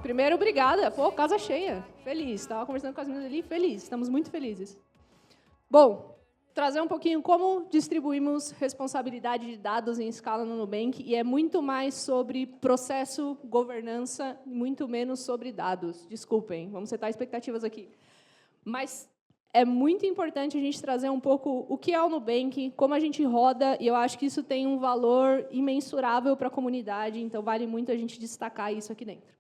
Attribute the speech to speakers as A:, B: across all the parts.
A: Primeiro, obrigada. Pô, casa cheia. Feliz. Estava conversando com as meninas ali, feliz. Estamos muito felizes. Bom, trazer um pouquinho como distribuímos responsabilidade de dados em escala no Nubank, e é muito mais sobre processo, governança, muito menos sobre dados. Desculpem, vamos setar expectativas aqui. Mas é muito importante a gente trazer um pouco o que é o Nubank, como a gente roda, e eu acho que isso tem um valor imensurável para a comunidade, então vale muito a gente destacar isso aqui dentro.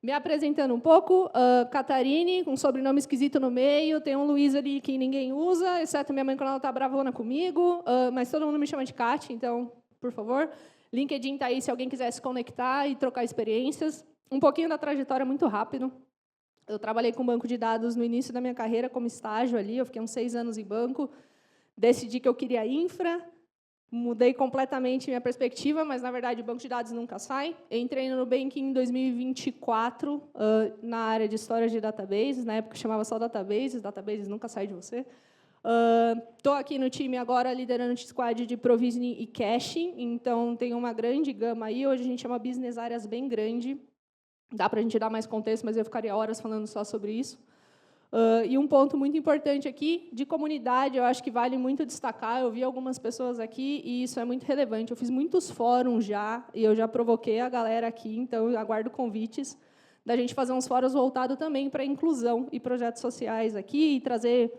A: Me apresentando um pouco, Catarine, com um sobrenome esquisito no meio, tem um Luiz ali que ninguém usa, exceto minha mãe quando ela está bravona comigo, mas todo mundo me chama de Kat, então, por favor. LinkedIn está aí se alguém quiser se conectar e trocar experiências. Um pouquinho da trajetória muito rápido. Eu trabalhei com banco de dados no início da minha carreira como estágio ali, eu fiquei uns 6 anos em banco, decidi que eu queria infra, mudei completamente minha perspectiva, mas, na verdade, o banco de dados nunca sai. Entrei no Nubank em 2024, na área de storage de databases, na época chamava só databases nunca saem de você. Estou aqui no time agora liderando o squad de provisioning e caching, então tem uma grande gama aí, hoje a gente é uma business áreas bem grande, dá para a gente dar mais contexto, mas eu ficaria horas falando só sobre isso. E um ponto muito importante aqui, de comunidade, eu acho que vale muito destacar, eu vi algumas pessoas aqui, e isso é muito relevante. Eu fiz muitos fóruns já, e eu já provoquei a galera aqui, então eu aguardo convites da gente fazer uns fóruns voltados também para a inclusão e projetos sociais aqui, e trazer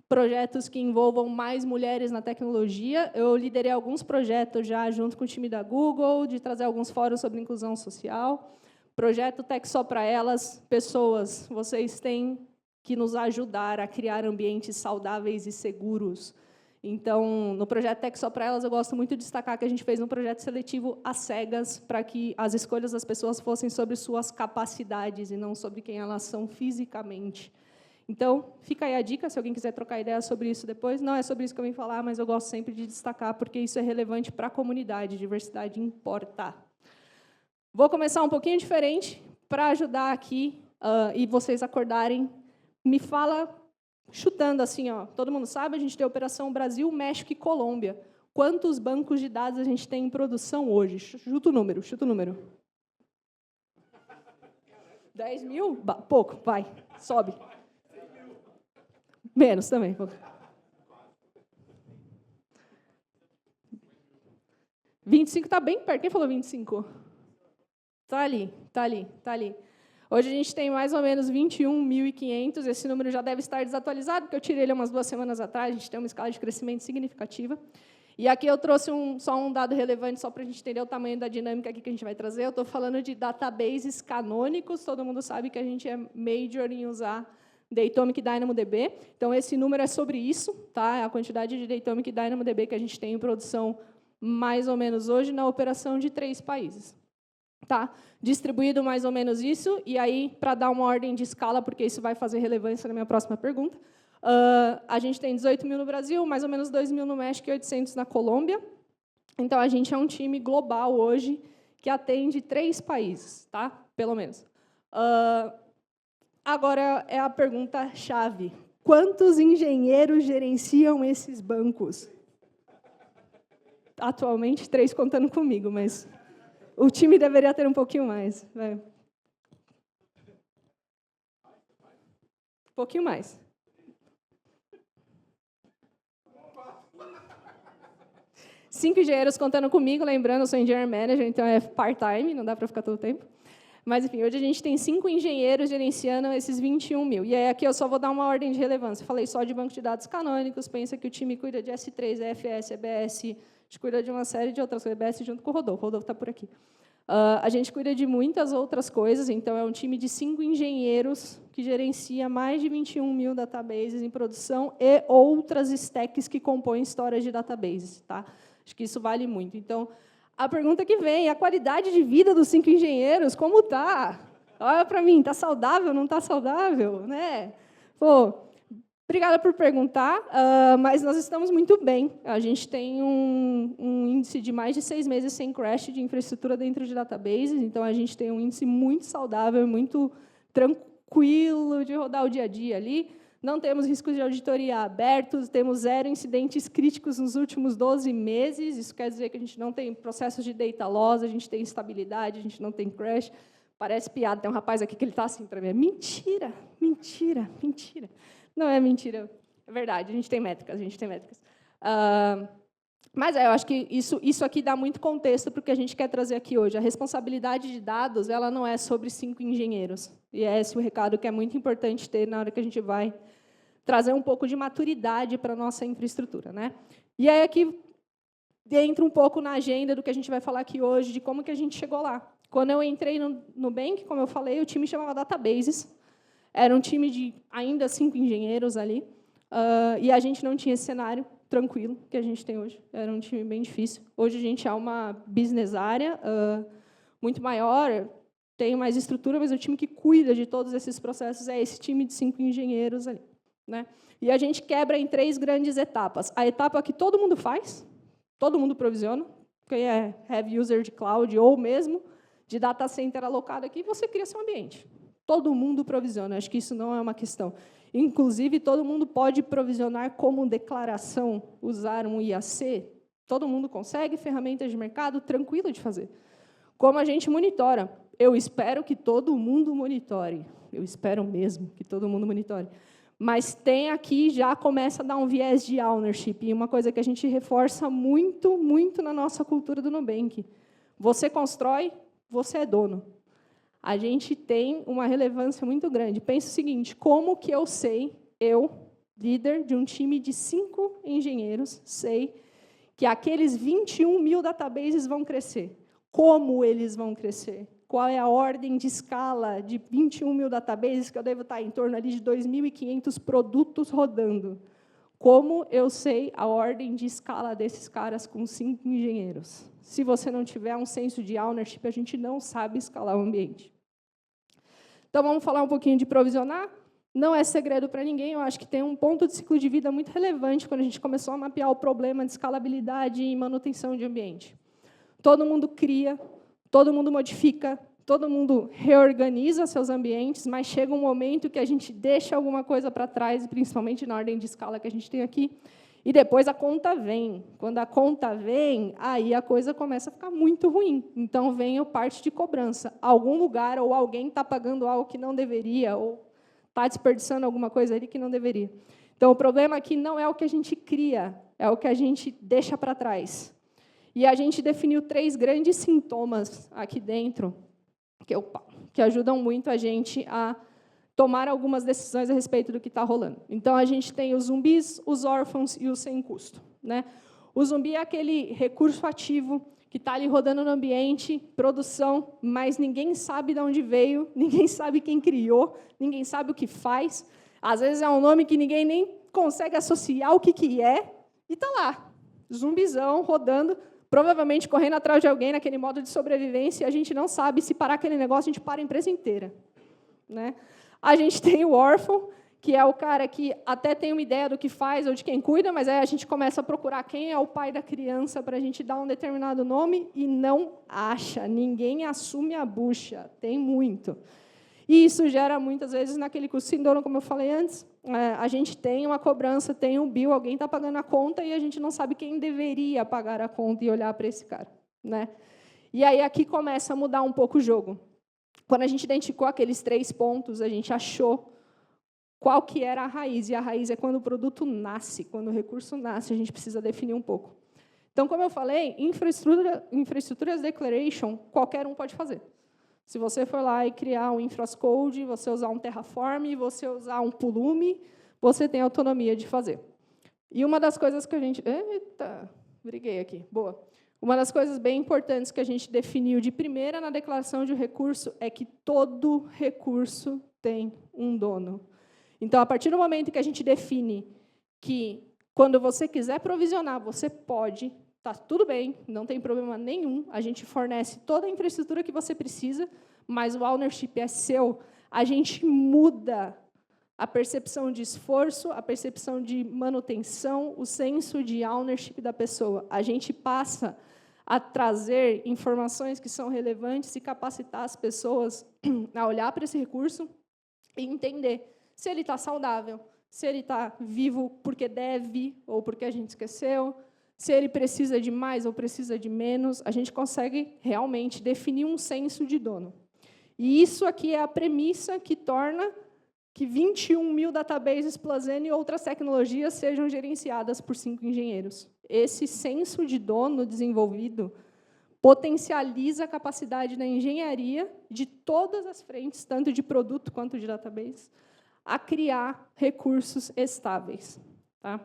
A: projetos que envolvam mais mulheres na tecnologia. Eu liderei alguns projetos já junto com o time da Google, de trazer alguns fóruns sobre inclusão social. Projeto Tech Só para Elas, pessoas, vocês têm que nos ajudar a criar ambientes saudáveis e seguros. Então, no projeto Tech Só para Elas, eu gosto muito de destacar que a gente fez um projeto seletivo às cegas para que as escolhas das pessoas fossem sobre suas capacidades e não sobre quem elas são fisicamente. Então, fica aí a dica, se alguém quiser trocar ideia sobre isso depois. Não é sobre isso que eu vim falar, mas eu gosto sempre de destacar, porque isso é relevante para a comunidade, diversidade importa. Vou começar um pouquinho diferente, para ajudar aqui e vocês acordarem. Me fala, chutando assim, ó, todo mundo sabe, a gente tem Operação Brasil, México e Colômbia. Quantos bancos de dados a gente tem em produção hoje? Chuta o número, chuta o número. 10 mil? Pouco, vai, sobe. Menos também. Pouco. 25 está bem perto. Quem falou 25? Está ali, está ali, está ali. Hoje a gente tem mais ou menos 21.500, esse número já deve estar desatualizado, porque eu tirei ele umas 2 semanas atrás, a gente tem uma escala de crescimento significativa. E aqui eu trouxe só um dado relevante, só para a gente entender o tamanho da dinâmica aqui que a gente vai trazer. Eu estou falando de databases canônicos, todo mundo sabe que a gente é major em usar Datomic e DynamoDB. Então, esse número é sobre isso, tá? É a quantidade de Datomic e DynamoDB que a gente tem em produção, mais ou menos hoje, na operação de 3 países. Tá? Distribuído mais ou menos isso, e aí, para dar uma ordem de escala, porque isso vai fazer relevância na minha próxima pergunta, a gente tem 18 mil no Brasil, mais ou menos 2 mil no México e 800 na Colômbia. Então, a gente é um time global hoje que atende 3 países, tá? Pelo menos. Agora é a pergunta-chave. Quantos engenheiros gerenciam esses bancos? Atualmente, 3 contando comigo, mas o time deveria ter um pouquinho mais. Vai. Um pouquinho mais. 5 engenheiros contando comigo, lembrando, eu sou engineer manager, então é part-time, não dá para ficar todo o tempo. Mas, enfim, hoje a gente tem 5 engenheiros gerenciando esses 21 mil. E aí, aqui eu só vou dar uma ordem de relevância. Falei só de banco de dados canônicos, pensa que o time cuida de S3, EFS, EBS, a gente cuida de uma série de outras coisas, EBS junto com o Rodolfo está por aqui. A gente cuida de muitas outras coisas, então é um time de 5 engenheiros que gerencia mais de 21 mil databases em produção e outras stacks que compõem histórias de databases. Tá? Acho que isso vale muito. Então, a pergunta que vem, a qualidade de vida dos 5 engenheiros, como está? Olha para mim, está saudável, não está saudável? Né? Pô, obrigada por perguntar, mas nós estamos muito bem. A gente tem um índice de mais de 6 meses sem crash de infraestrutura dentro de databases, então a gente tem um índice muito saudável, muito tranquilo de rodar o dia a dia ali. Não temos riscos de auditoria abertos, temos 0 incidentes críticos nos últimos 12 meses, isso quer dizer que a gente não tem processos de data loss, a gente tem estabilidade, a gente não tem crash. Parece piada, tem um rapaz aqui que ele está assim para mim, mentira, mentira, mentira. Não é mentira, é verdade, a gente tem métricas, Mas eu acho que isso aqui dá muito contexto para o que a gente quer trazer aqui hoje. A responsabilidade de dados ela não é sobre 5 engenheiros. E é esse o recado que é muito importante ter na hora que a gente vai trazer um pouco de maturidade para a nossa infraestrutura, né? E aí aqui entra um pouco na agenda do que a gente vai falar aqui hoje, de como que a gente chegou lá. Quando eu entrei no Nubank, como eu falei, o time chamava Databases. Era um time de ainda 5 engenheiros ali. E a gente não tinha esse cenário tranquilo que a gente tem hoje. Era um time bem difícil. Hoje a gente é uma business área muito maior, tem mais estrutura, mas o time que cuida de todos esses processos é esse time de 5 engenheiros ali, né? E a gente quebra em 3 grandes etapas. A etapa que todo mundo faz, todo mundo provisiona, quem é heavy user de cloud ou mesmo de data center alocado aqui, você cria seu ambiente. Todo mundo provisiona, acho que isso não é uma questão. Inclusive, todo mundo pode provisionar como declaração, usar um IAC. Todo mundo consegue, ferramentas de mercado, tranquilo de fazer. Como a gente monitora? Eu espero que todo mundo monitore. Eu espero mesmo que todo mundo monitore. Mas tem aqui, já começa a dar um viés de ownership, e uma coisa que a gente reforça muito, muito na nossa cultura do Nubank. Você constrói, você é dono. A gente tem uma relevância muito grande. Pensa o seguinte, como que eu sei, eu, líder de um time de 5 engenheiros, sei que aqueles 21 mil databases vão crescer? Como eles vão crescer? Qual é a ordem de escala de 21 mil databases, que eu devo estar em torno ali de 2.500 produtos rodando? Como eu sei a ordem de escala desses caras com 5 engenheiros? Se você não tiver um senso de ownership, a gente não sabe escalar o ambiente. Então, vamos falar um pouquinho de provisionar. Não é segredo para ninguém, eu acho que tem um ponto de ciclo de vida muito relevante quando a gente começou a mapear o problema de escalabilidade e manutenção de ambiente. Todo mundo cria, todo mundo modifica, todo mundo reorganiza seus ambientes, mas chega um momento que a gente deixa alguma coisa para trás, principalmente na ordem de escala que a gente tem aqui, e depois a conta vem. Quando a conta vem, aí a coisa começa a ficar muito ruim. Então, vem a parte de cobrança. Algum lugar ou alguém está pagando algo que não deveria, ou está desperdiçando alguma coisa ali que não deveria. Então, o problema aqui não é o que a gente cria, é o que a gente deixa para trás. E a gente definiu 3 grandes sintomas aqui dentro, que ajudam muito a gente a tomar algumas decisões a respeito do que está rolando. Então, a gente tem os zumbis, os órfãos e os sem custo, né? O zumbi é aquele recurso ativo que está ali rodando no ambiente, produção, mas ninguém sabe de onde veio, ninguém sabe quem criou, ninguém sabe o que faz. Às vezes, é um nome que ninguém nem consegue associar o que é, e está lá, zumbizão, rodando, provavelmente correndo atrás de alguém naquele modo de sobrevivência, e a gente não sabe se parar aquele negócio, a gente para a empresa inteira, né? A gente tem o órfão, que é o cara que até tem uma ideia do que faz ou de quem cuida, mas aí a gente começa a procurar quem é o pai da criança para a gente dar um determinado nome e não acha, ninguém assume a bucha, tem muito. E isso gera, muitas vezes, naquele custo sem dono, como eu falei antes, a gente tem uma cobrança, tem um bill, alguém está pagando a conta e a gente não sabe quem deveria pagar a conta e olhar para esse cara, né? E aí aqui começa a mudar um pouco o jogo. Quando a gente identificou aqueles 3 pontos, a gente achou qual que era a raiz. E a raiz é quando o produto nasce, quando o recurso nasce, a gente precisa definir um pouco. Então, como eu falei, infraestruturas declaration, qualquer um pode fazer. Se você for lá e criar um infrascode, você usar um Terraform, você usar um Pulumi, você tem autonomia de fazer. E uma das coisas que a gente... Eita, briguei aqui. Boa. Uma das coisas bem importantes que a gente definiu de primeira na declaração de recurso é que todo recurso tem um dono. Então, a partir do momento que a gente define que, quando você quiser provisionar, você pode, está tudo bem, não tem problema nenhum, a gente fornece toda a infraestrutura que você precisa, mas o ownership é seu, a gente muda a percepção de esforço, a percepção de manutenção, o senso de ownership da pessoa. A gente passa a trazer informações que são relevantes e capacitar as pessoas a olhar para esse recurso e entender se ele está saudável, se ele está vivo porque deve ou porque a gente esqueceu, se ele precisa de mais ou precisa de menos. A gente consegue realmente definir um senso de dono. E isso aqui é a premissa que torna que 21.000 databases plus N e outras tecnologias sejam gerenciadas por 5 engenheiros. Esse senso de dono desenvolvido potencializa a capacidade da engenharia de todas as frentes, tanto de produto quanto de database, a criar recursos estáveis. Tá?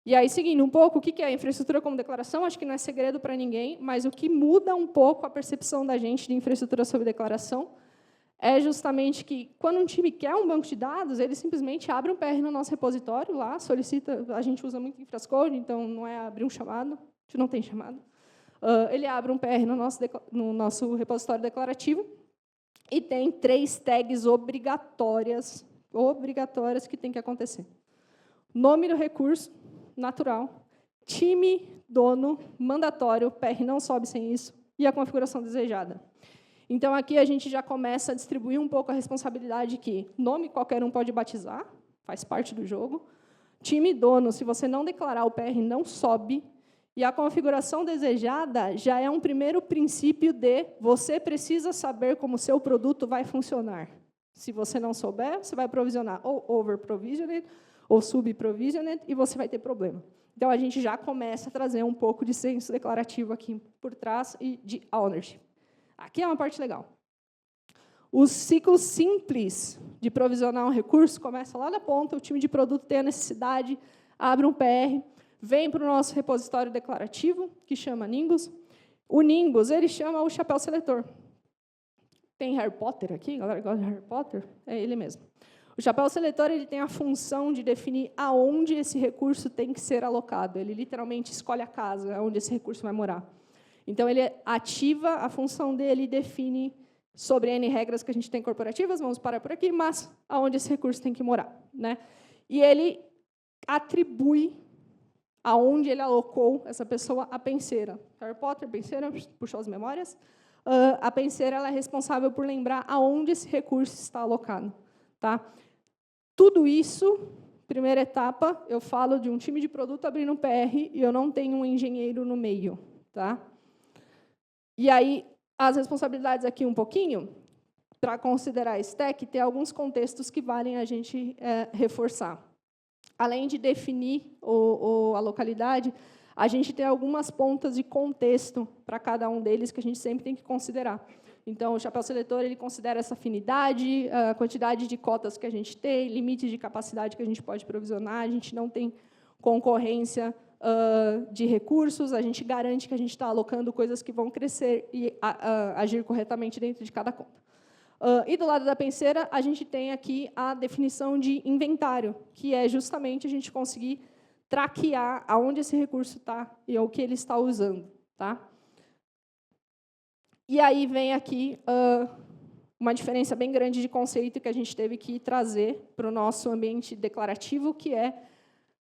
A: E aí, seguindo um pouco, o que é a infraestrutura como declaração? Acho que não é segredo para ninguém, mas o que muda um pouco a percepção da gente de infraestrutura sob declaração é justamente que, quando um time quer um banco de dados, ele simplesmente abre um PR no nosso repositório, lá, solicita, a gente usa muito InfraCode, então não é abrir um chamado, a gente não tem chamado. Ele abre um PR no nosso repositório declarativo e tem 3 tags obrigatórias que tem que acontecer. Nome do recurso, natural, time, dono, mandatório, PR não sobe sem isso, e a configuração desejada. Então, aqui a gente já começa a distribuir um pouco a responsabilidade que nome qualquer um pode batizar, faz parte do jogo. Time, dono, se você não declarar, o PR não sobe. E a configuração desejada já é um primeiro princípio de você precisa saber como o seu produto vai funcionar. Se você não souber, você vai provisionar ou over-provisioned ou sub-provisioned e você vai ter problema. Então, a gente já começa a trazer um pouco de senso declarativo aqui por trás e de ownership. Aqui é uma parte legal. Os ciclos simples de provisionar um recurso começa lá na ponta, o time de produto tem a necessidade, abre um PR, vem para o nosso repositório declarativo, que chama Nimbus. O Nimbus, ele chama o chapéu seletor. Tem Harry Potter aqui? A galera gosta de Harry Potter? É ele mesmo. O chapéu seletor ele tem a função de definir aonde esse recurso tem que ser alocado. Ele literalmente escolhe a casa onde esse recurso vai morar. Então, ele ativa a função dele e define sobre N regras que a gente tem corporativas, vamos parar por aqui, mas aonde esse recurso tem que morar. Né? E ele atribui aonde ele alocou essa pessoa a penseira. Harry Potter, penseira, puxou as memórias. A penseira ela é responsável por lembrar aonde esse recurso está alocado. Tá? Tudo isso, primeira etapa, eu falo de um time de produto abrindo um PR e eu não tenho um engenheiro no meio. Tá? E aí, as responsabilidades aqui um pouquinho, para considerar a stack, tem alguns contextos que valem a gente reforçar. Além de definir a localidade, a gente tem algumas pontas de contexto para cada um deles que a gente sempre tem que considerar. Então, o chapéu seletor ele considera essa afinidade, a quantidade de cotas que a gente tem, limites de capacidade que a gente pode provisionar, a gente não tem concorrência de recursos, a gente garante que a gente está alocando coisas que vão crescer e agir corretamente dentro de cada conta. E do lado da penseira, a gente tem aqui a definição de inventário, que é justamente a gente conseguir traquear aonde esse recurso está e o que ele está usando. Tá? E aí vem aqui uma diferença bem grande de conceito que a gente teve que trazer para o nosso ambiente declarativo, que é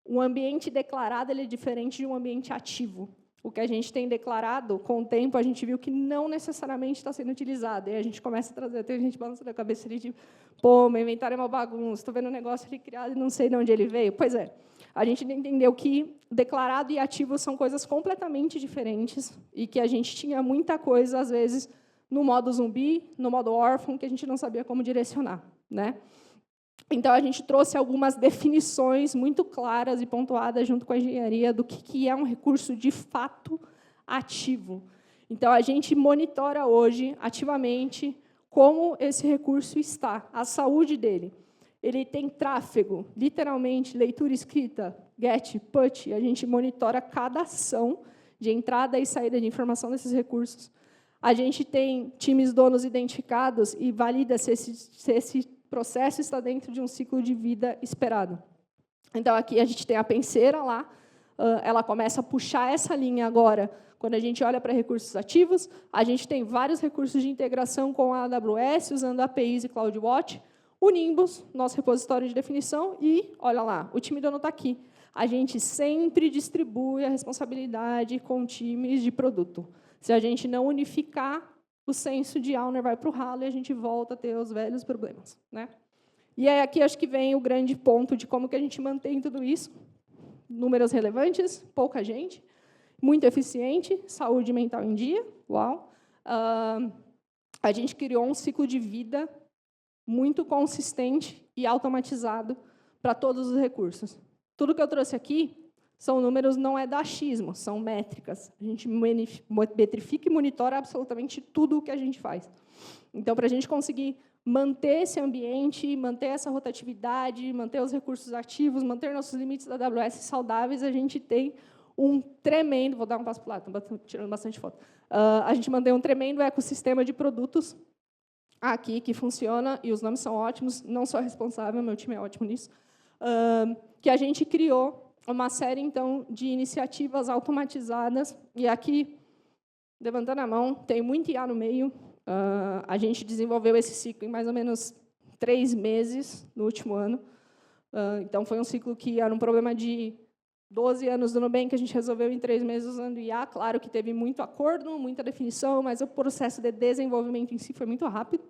A: um ambiente declarado ele é diferente de um ambiente ativo. O que a gente tem declarado, com o tempo, a gente viu que não necessariamente está sendo utilizado. E a gente começa a trazer, tem gente balançando a cabeça ali, tipo, pô, meu inventário é uma bagunça, estou vendo um negócio ali criado e não sei de onde ele veio. Pois é, a gente entendeu que declarado e ativo são coisas completamente diferentes e que a gente tinha muita coisa, às vezes, no modo zumbi, no modo órfão, que a gente não sabia como direcionar. Né? Então, a gente trouxe algumas definições muito claras e pontuadas junto com a engenharia do que é um recurso de fato ativo. Então, a gente monitora hoje, ativamente, como esse recurso está, a saúde dele. Ele tem tráfego, literalmente, leitura escrita, get, put, a gente monitora cada ação de entrada e saída de informação desses recursos. A gente tem times donos identificados e valida se esse processo está dentro de um ciclo de vida esperado. Então, aqui a gente tem a penseira lá, ela começa a puxar essa linha agora, quando a gente olha para recursos ativos, a gente tem vários recursos de integração com a AWS, usando APIs e CloudWatch, o Nimbus, nosso repositório de definição, e, olha lá, o time dono está aqui. A gente sempre distribui a responsabilidade com times de produto. Se a gente não unificar, o senso de owner vai para o ralo e a gente volta a ter os velhos problemas. Né? E aí, aqui acho que vem o grande ponto de como que a gente mantém tudo isso. Números relevantes, pouca gente, muito eficiente, saúde mental em dia, uau. a gente criou um ciclo de vida muito consistente e automatizado para todos os recursos. Tudo que eu trouxe aqui são números, não é do achismo, são métricas. A gente metrifica e monitora absolutamente tudo o que a gente faz. Então, para a gente conseguir manter esse ambiente, manter essa rotatividade, manter os recursos ativos, manter nossos limites da AWS saudáveis, a gente tem um tremendo... Vou dar um passo para o lado, estou tirando bastante foto. A gente mantém um tremendo ecossistema de produtos aqui que funciona, e os nomes são ótimos, não sou responsável, meu time é ótimo nisso, que a gente criou uma série, então, de iniciativas automatizadas, e aqui, levantando a mão, tem muito IA no meio. A gente desenvolveu esse ciclo em mais ou menos 3 meses, no último ano. Então, foi um ciclo que era um problema de 12 anos do Nubank, que a gente resolveu em 3 meses usando IA. Claro que teve muito acordo, muita definição, mas o processo de desenvolvimento em si foi muito rápido.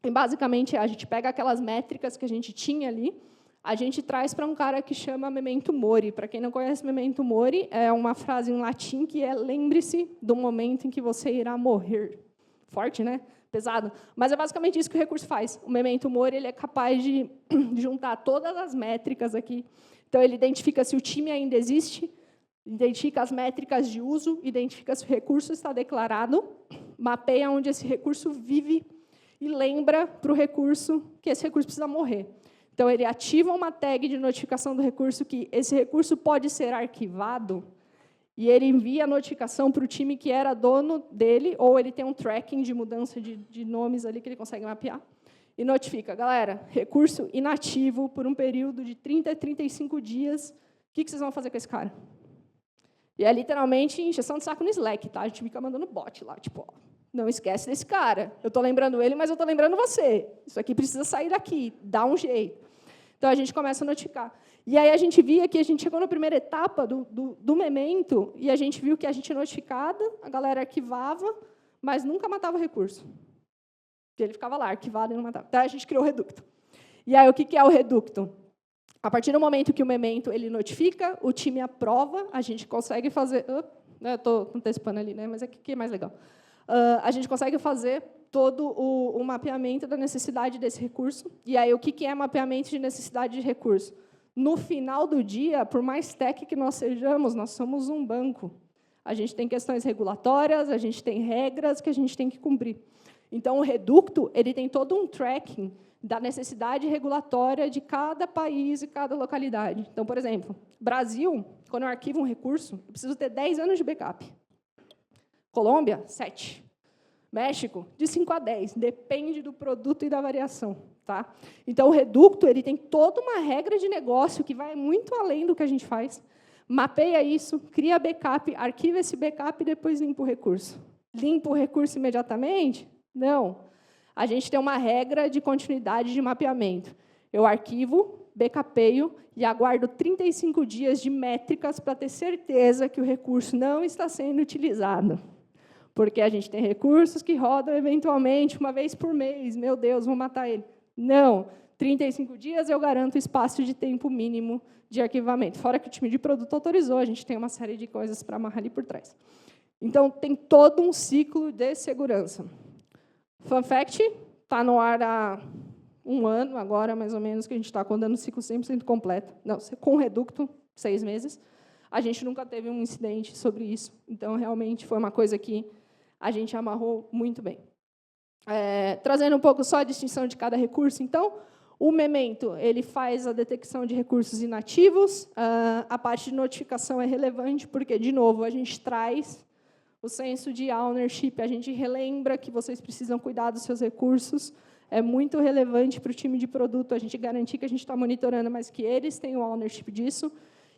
A: E, basicamente, a gente pega aquelas métricas que a gente tinha ali, a gente traz para um cara que chama Memento Mori. Para quem não conhece Memento Mori, é uma frase em latim que é lembre-se do momento em que você irá morrer. Forte, né? Pesado. Mas é basicamente isso que o recurso faz. O Memento Mori ele é capaz de juntar todas as métricas aqui. Então, ele identifica se o time ainda existe, identifica as métricas de uso, identifica se o recurso está declarado, mapeia onde esse recurso vive e lembra para o recurso que esse recurso precisa morrer. Então, ele ativa uma tag de notificação do recurso que esse recurso pode ser arquivado e ele envia a notificação para o time que era dono dele, ou ele tem um tracking de mudança de nomes ali que ele consegue mapear, e notifica, galera, recurso inativo por um período de 30 a 35 dias, o que vocês vão fazer com esse cara? E é literalmente encheção de saco no Slack, tá? A gente fica mandando bot lá, tipo, ó, não esquece desse cara. Eu estou lembrando ele, mas eu estou lembrando você. Isso aqui precisa sair daqui, dá um jeito. Então, a gente começa a notificar. E aí, a gente via que a gente chegou na primeira etapa do Memento, e a gente viu que a gente notificada, a galera arquivava, mas nunca matava o recurso. Ele ficava lá, arquivado e não matava. Então, a gente criou o Reducto. E aí, o que é o Reducto? A partir do momento que o Memento ele notifica, o time aprova, a gente consegue fazer... eu estou antecipando ali, né? Mas aqui é mais legal. A gente consegue fazer todo o mapeamento da necessidade desse recurso. E aí, o que é mapeamento de necessidade de recurso? No final do dia, por mais tech que nós sejamos, nós somos um banco. A gente tem questões regulatórias, a gente tem regras que a gente tem que cumprir. Então, o Reducto ele tem todo um tracking da necessidade regulatória de cada país e cada localidade. Então, por exemplo, Brasil, quando eu arquivo um recurso, eu preciso ter 10 anos de backup. Colômbia, 7. México, de 5 a 10. Depende do produto e da variação. Tá? Então, o Reducto ele tem toda uma regra de negócio que vai muito além do que a gente faz. Mapeia isso, cria backup, arquiva esse backup e depois limpa o recurso. Limpa o recurso imediatamente? Não. A gente tem uma regra de continuidade de mapeamento. Eu arquivo, backupeio e aguardo 35 dias de métricas para ter certeza que o recurso não está sendo utilizado. Porque a gente tem recursos que rodam, eventualmente, uma vez por mês. Meu Deus, vou matar ele. Não. 35 dias eu garanto o espaço de tempo mínimo de arquivamento. Fora que o time de produto autorizou, a gente tem uma série de coisas para amarrar ali por trás. Então, tem todo um ciclo de segurança. Fun fact, está no ar há 1 ano, agora, mais ou menos, que a gente está rodando o ciclo 100% completo. Não, com Reducto, 6 meses. A gente nunca teve um incidente sobre isso. Então, realmente, foi uma coisa que a gente amarrou muito bem. Trazendo um pouco só a distinção de cada recurso, então, o Memento ele faz a detecção de recursos inativos. A parte de notificação é relevante, porque, de novo, a gente traz o senso de ownership, a gente relembra que vocês precisam cuidar dos seus recursos. É muito relevante para o time de produto a gente garantir que a gente está monitorando, mas que eles tenham ownership disso.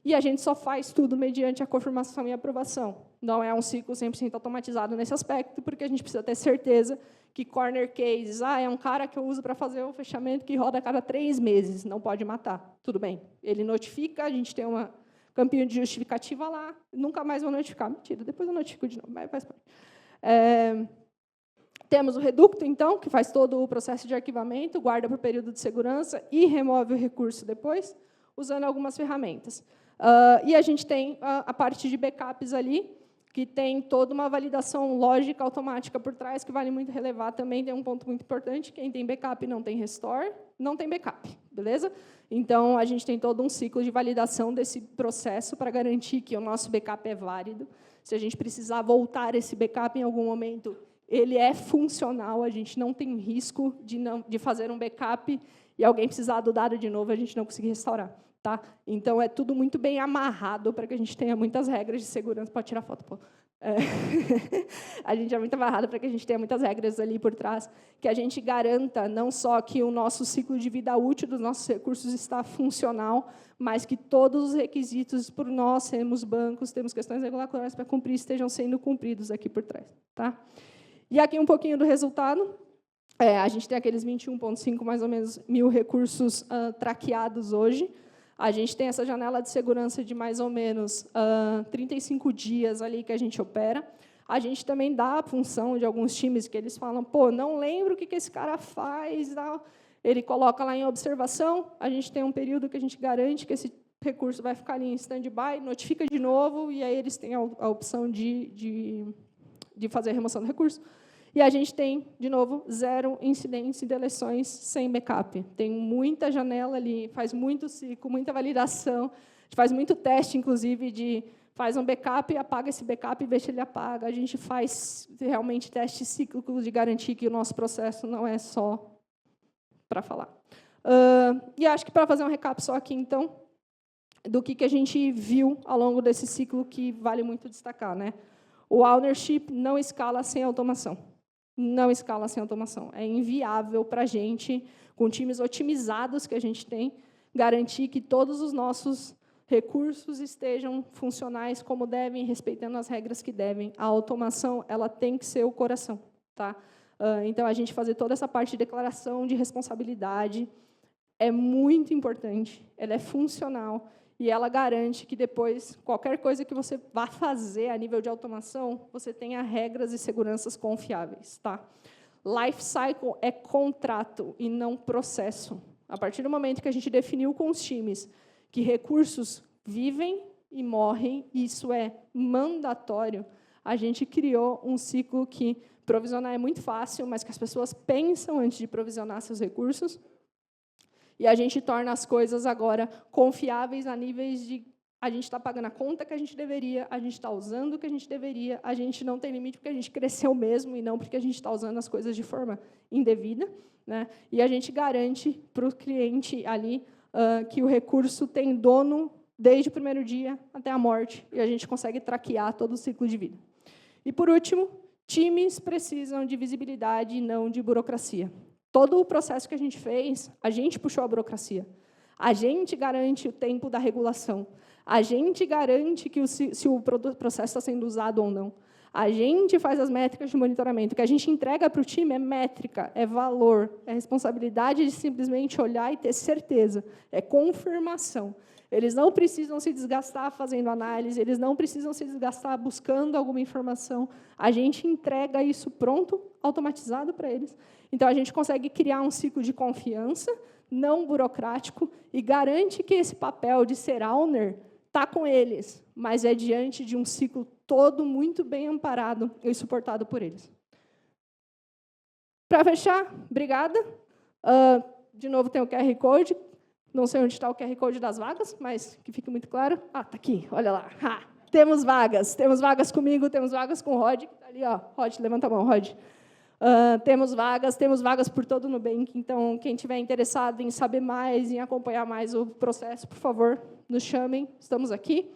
A: E a gente só faz tudo mediante a confirmação e aprovação. Não é um ciclo 100% automatizado nesse aspecto, porque a gente precisa ter certeza que corner cases, é um cara que eu uso para fazer o fechamento que roda a cada 3 meses, não pode matar. Tudo bem. Ele notifica, a gente tem uma campinho de justificativa lá, nunca mais vou notificar. Mentira, depois eu notifico de novo, mas faz parte. Temos o Reducto, então, que faz todo o processo de arquivamento, guarda por período de segurança e remove o recurso depois, usando algumas ferramentas. E a gente tem a parte de backups ali, que tem toda uma validação lógica automática por trás, que vale muito relevar também. Tem um ponto muito importante: quem tem backup não tem restore, não tem backup, beleza? Então, a gente tem todo um ciclo de validação desse processo para garantir que o nosso backup é válido. Se a gente precisar voltar esse backup em algum momento, ele é funcional, a gente não tem risco de fazer um backup e alguém precisar do dado de novo, a gente não conseguir restaurar. Tá? Então, é tudo muito bem amarrado para que a gente tenha muitas regras de segurança. Pode tirar foto, pô. A gente é muito amarrado para que a gente tenha muitas regras ali por trás, que a gente garanta não só que o nosso ciclo de vida útil dos nossos recursos está funcional, mas que todos os requisitos por nós, temos bancos, temos questões regulatórias para cumprir, estejam sendo cumpridos aqui por trás. Tá? E aqui um pouquinho do resultado. A gente tem aqueles 21,5, mais ou menos, mil recursos traqueados hoje. A gente tem essa janela de segurança de mais ou menos 35 dias ali que a gente opera. A gente também dá a função de alguns times que eles falam, pô, não lembro o que esse cara faz. Ele coloca lá em observação, a gente tem um período que a gente garante que esse recurso vai ficar ali em stand-by, notifica de novo, e aí eles têm a opção de fazer a remoção do recurso. E a gente tem, de novo, 0 incidentes e deleções sem backup. Tem muita janela ali, faz muito ciclo, muita validação, a gente faz muito teste, inclusive, faz um backup, apaga esse backup e vê se ele apaga. A gente faz realmente testes cíclicos de garantir que o nosso processo não é só para falar. E acho que, para fazer um recap só aqui, então, do que a gente viu ao longo desse ciclo, que vale muito destacar, né? O ownership não escala sem automação. Não escala sem automação. É inviável para a gente, com times otimizados que a gente tem, garantir que todos os nossos recursos estejam funcionais como devem, respeitando as regras que devem. A automação, ela tem que ser o coração. Tá? Então, a gente fazer toda essa parte de declaração de responsabilidade é muito importante, ela é funcional, e ela garante que depois, qualquer coisa que você vá fazer a nível de automação, você tenha regras e seguranças confiáveis. Tá? Life cycle é contrato e não processo. A partir do momento que a gente definiu com os times que recursos vivem e morrem, isso é mandatório, a gente criou um ciclo que provisionar é muito fácil, mas que as pessoas pensam antes de provisionar seus recursos. E a gente torna as coisas agora confiáveis a níveis de a gente está pagando a conta que a gente deveria, a gente está usando o que a gente deveria, a gente não tem limite porque a gente cresceu mesmo e não porque a gente está usando as coisas de forma indevida. Né? E a gente garante para o cliente ali que o recurso tem dono desde o primeiro dia até a morte, e a gente consegue traquear todo o ciclo de vida. E, por último, times precisam de visibilidade e não de burocracia. Todo o processo que a gente fez, a gente puxou a burocracia. A gente garante o tempo da regulação. A gente garante que se o processo está sendo usado ou não. A gente faz as métricas de monitoramento. O que a gente entrega para o time é métrica, é valor, é responsabilidade de simplesmente olhar e ter certeza. É confirmação. Eles não precisam se desgastar fazendo análise, eles não precisam se desgastar buscando alguma informação. A gente entrega isso pronto, automatizado para eles. Então, a gente consegue criar um ciclo de confiança, não burocrático, e garante que esse papel de ser owner está com eles, mas é diante de um ciclo todo muito bem amparado e suportado por eles. Para fechar, obrigada. De novo, tem o QR Code. Não sei onde está o QR Code das vagas, mas que fique muito claro. Está aqui, olha lá. Temos vagas comigo, temos vagas com o Rod, que está ali, ó. Rod, levanta a mão, Rod. Temos vagas por todo o Nubank, então, quem estiver interessado em saber mais, em acompanhar mais o processo, por favor, nos chamem, estamos aqui.